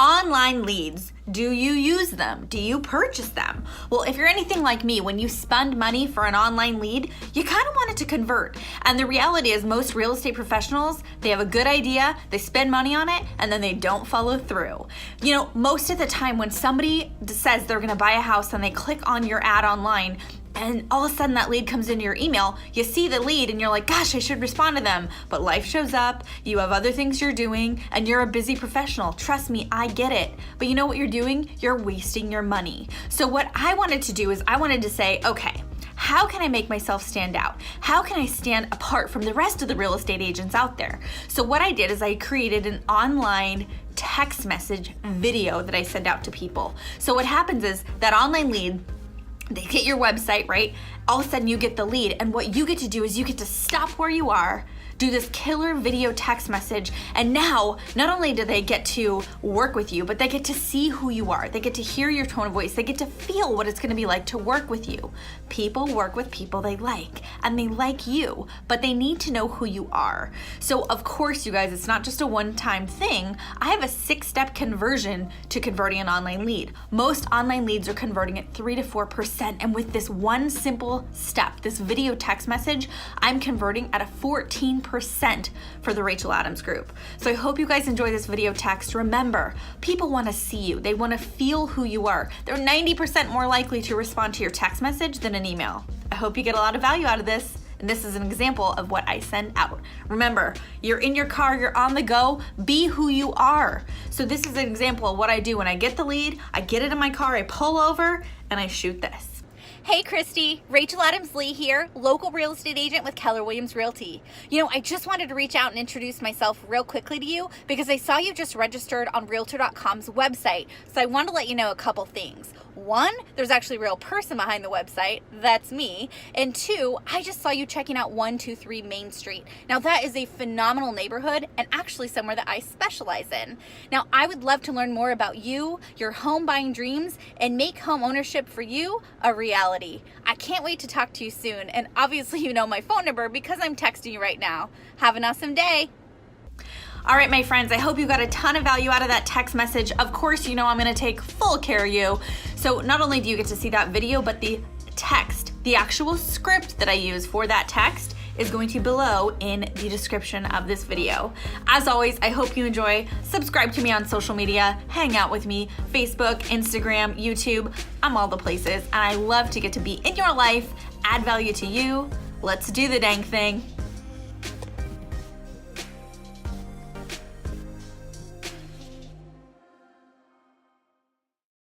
Online leads. Do you use them? Do you purchase them? Well, if you're anything like me, when you spend money for an online lead, you kind of want it to convert. And the reality is most real estate professionals, they have a good idea, they spend money on it, and then they don't follow through. You know, most of the time when somebody says they're gonna buy a house and they click on your ad online, and all of a sudden that lead comes into your email, you see the lead and you're like, gosh, I should respond to them. But life shows up, you have other things you're doing, and you're a busy professional. Trust me, I get it. But you know what you're doing? You're wasting your money. So what I wanted to do is I wanted to say, okay, how can I make myself stand out? How can I stand apart from the rest of the real estate agents out there? So what I did is I created an online text message video that I send out to people. So what happens is that online lead, they hit your website, right? All of a sudden you get the lead, and what you get to do is you get to stop where you are, do this killer video text message, and now not only do they get to work with you, but they get to see who you are. They get to hear your tone of voice. They get to feel what it's gonna be like to work with you. People work with people they like, and they like you, but they need to know who you are. So of course, you guys, it's not just a one-time thing. I have a 6-step conversion to converting an online lead. Most online leads are converting at 3 to 4%, and with this one simple step, this video text message, I'm converting at a 14% for the Rachel Adams group. So I hope you guys enjoy this video text. Remember, people want to see you. They want to feel who you are. They're 90% more likely to respond to your text message than an email. I hope you get a lot of value out of this. And this is an example of what I send out. Remember, you're in your car, you're on the go, be who you are. So this is an example of what I do when I get the lead, I get it in my car, I pull over, and I shoot this. Hey Christy, Rachel Adams Lee here, local real estate agent with Keller Williams Realty. You know, I just wanted to reach out and introduce myself real quickly to you because I saw you just registered on Realtor.com's website. So I wanted to let you know a couple things. One, there's actually a real person behind the website, that's me. And two, I just saw you checking out 123 Main Street. Now that is a phenomenal neighborhood and actually somewhere that I specialize in. Now I would love to learn more about you, your home buying dreams, and make home ownership for you a reality. I can't wait to talk to you soon, and obviously you know my phone number because I'm texting you right now. Have an awesome day. All right, my friends, I hope you got a ton of value out of that text message. Of course, you know I'm gonna take full care of you. So not only do you get to see that video, but the text, the actual script that I use for that text is going to be below in the description of this video. As always, I hope you enjoy. Subscribe to me on social media, hang out with me, Facebook, Instagram, YouTube. I'm all the places, and I love to get to be in your life, add value to you. Let's do the dang thing.